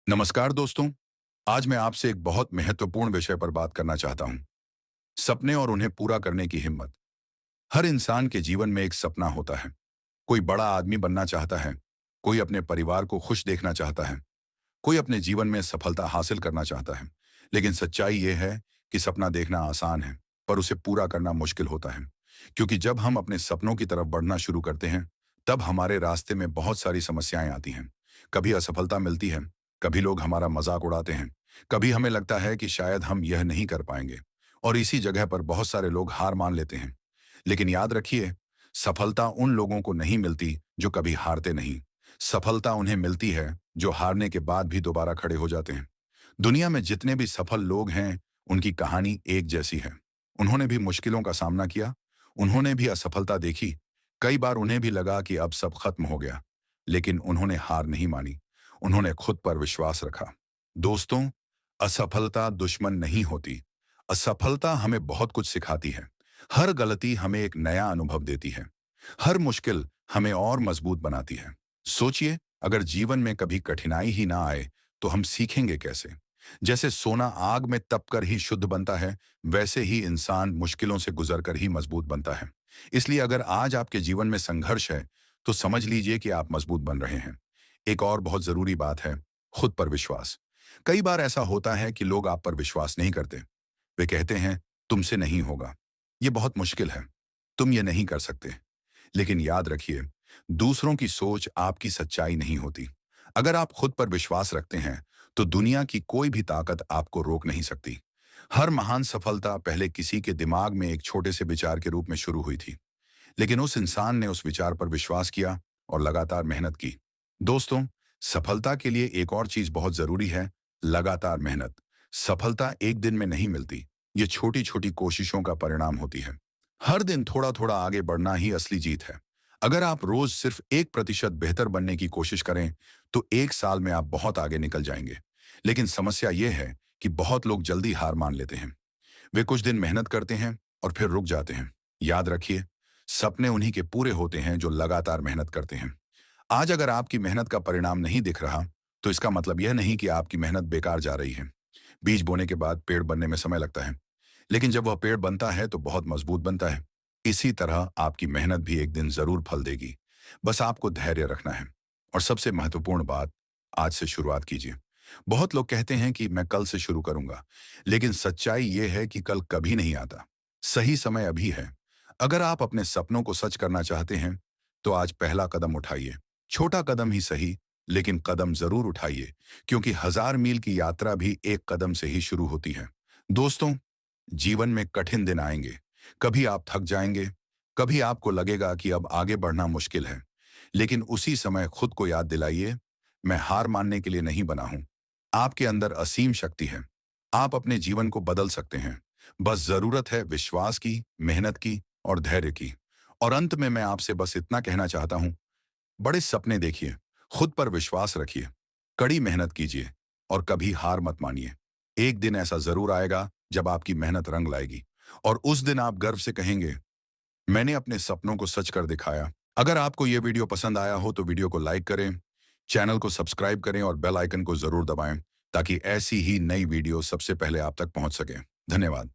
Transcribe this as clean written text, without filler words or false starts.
नमस्कार दोस्तों। आज मैं आपसे एक बहुत महत्वपूर्ण विषय पर बात करना चाहता हूं। सपने और उन्हें पूरा करने की हिम्मत। हर इंसान के जीवन में एक सपना होता है। कोई बड़ा आदमी बनना चाहता है, कोई अपने परिवार को खुश देखना चाहता है, कोई अपने जीवन में सफलता हासिल करना चाहता है। लेकिन सच्चाई यह है कि सपना देखना आसान है, पर उसे पूरा करना मुश्किल होता है। क्योंकि जब हम अपने सपनों की तरफ बढ़ना शुरू करते हैं, तब हमारे रास्ते में बहुत सारी समस्याएं आती हैं। कभी असफलता मिलती है, कभी लोग हमारा मजाक उड़ाते हैं, कभी हमें लगता है कि शायद हम यह नहीं कर पाएंगे, और इसी जगह पर बहुत सारे लोग हार मान लेते हैं। लेकिन याद रखिए, सफलता उन लोगों को नहीं मिलती जो कभी हारते नहीं। सफलता उन्हें मिलती है जो हारने के बाद भी दोबारा खड़े हो जाते हैं। दुनिया में जितने भी सफल लोग हैं, उनकी कहानी एक जैसी है। उन्होंने भी मुश्किलों का सामना किया, उन्होंने भी असफलता देखी। कई बार उन्हें भी लगा कि अब सब खत्म हो गया, लेकिन उन्होंने हार नहीं मानी। उन्होंने खुद पर विश्वास रखा। दोस्तों, असफलता दुश्मन नहीं होती। असफलता हमें बहुत कुछ सिखाती है। हर गलती हमें एक नया अनुभव देती है। हर मुश्किल हमें और मजबूत बनाती है। सोचिए, अगर जीवन में कभी कठिनाई ही ना आए तो हम सीखेंगे कैसे? जैसे सोना आग में तपकर ही शुद्ध बनता है, वैसे ही इंसान मुश्किलों से गुजरकर ही मजबूत बनता है। इसलिए अगर आज आपके जीवन में संघर्ष है, तो समझ लीजिए कि आप मजबूत बन रहे हैं। एक और बहुत जरूरी बात है, खुद पर विश्वास। कई बार ऐसा होता है कि लोग आप पर विश्वास नहीं करते। वे कहते हैं, तुमसे नहीं होगा, ये बहुत मुश्किल है, तुम ये नहीं कर सकते। लेकिन याद रखिए, दूसरों की सोच आपकी सच्चाई नहीं होती। अगर आप खुद पर विश्वास रखते हैं, तो दुनिया की कोई भी ताकत आपको रोक नहीं सकती। हर महान सफलता पहले किसी के दिमाग में एक छोटे से विचार के रूप में शुरू हुई थी, लेकिन उस इंसान ने उस विचार पर विश्वास किया और लगातार मेहनत की। दोस्तों, सफलता के लिए एक और चीज बहुत जरूरी है, लगातार मेहनत। सफलता एक दिन में नहीं मिलती, ये छोटी छोटी कोशिशों का परिणाम होती है। हर दिन थोड़ा थोड़ा आगे बढ़ना ही असली जीत है। अगर आप रोज सिर्फ 1% बेहतर बनने की कोशिश करें, तो एक साल में आप बहुत आगे निकल जाएंगे। लेकिन समस्या यह है कि बहुत लोग जल्दी हार मान लेते हैं। वे कुछ दिन मेहनत करते हैं और फिर रुक जाते हैं। याद रखिए, सपने उन्हीं के पूरे होते हैं जो लगातार मेहनत करते हैं। आज अगर आपकी मेहनत का परिणाम नहीं दिख रहा, तो इसका मतलब यह नहीं कि आपकी मेहनत बेकार जा रही है। बीज बोने के बाद पेड़ बनने में समय लगता है, लेकिन जब वह पेड़ बनता है तो बहुत मजबूत बनता है। इसी तरह आपकी मेहनत भी एक दिन जरूर फल देगी। बस आपको धैर्य रखना है। और सबसे महत्वपूर्ण बात, आज से शुरुआत कीजिए। बहुत लोग कहते हैं कि मैं कल से शुरू करूंगा, लेकिन सच्चाई यह है कि कल कभी नहीं आता। सही समय अभी है। अगर आप अपने सपनों को सच करना चाहते हैं, तो आज पहला कदम उठाइए। छोटा कदम ही सही, लेकिन कदम जरूर उठाइए, क्योंकि 1000 मील की यात्रा भी एक कदम से ही शुरू होती है। दोस्तों, जीवन में कठिन दिन आएंगे। कभी आप थक जाएंगे, कभी आपको लगेगा कि अब आगे बढ़ना मुश्किल है। लेकिन उसी समय खुद को याद दिलाइए, मैं हार मानने के लिए नहीं बना हूं। आपके अंदर असीम शक्ति है। आप अपने जीवन को बदल सकते हैं। बस जरूरत है विश्वास की, मेहनत की और धैर्य की। और अंत में मैं आपसे बस इतना कहना चाहता हूं, बड़े सपने देखिए, खुद पर विश्वास रखिए, कड़ी मेहनत कीजिए और कभी हार मत मानिए। एक दिन ऐसा जरूर आएगा जब आपकी मेहनत रंग लाएगी, और उस दिन आप गर्व से कहेंगे, मैंने अपने सपनों को सच कर दिखाया। अगर आपको यह वीडियो पसंद आया हो तो वीडियो को लाइक करें, चैनल को सब्सक्राइब करें और बेल आइकन को जरूर दबाएं, ताकि ऐसी ही नई वीडियो सबसे पहले आप तक पहुंच सके। धन्यवाद।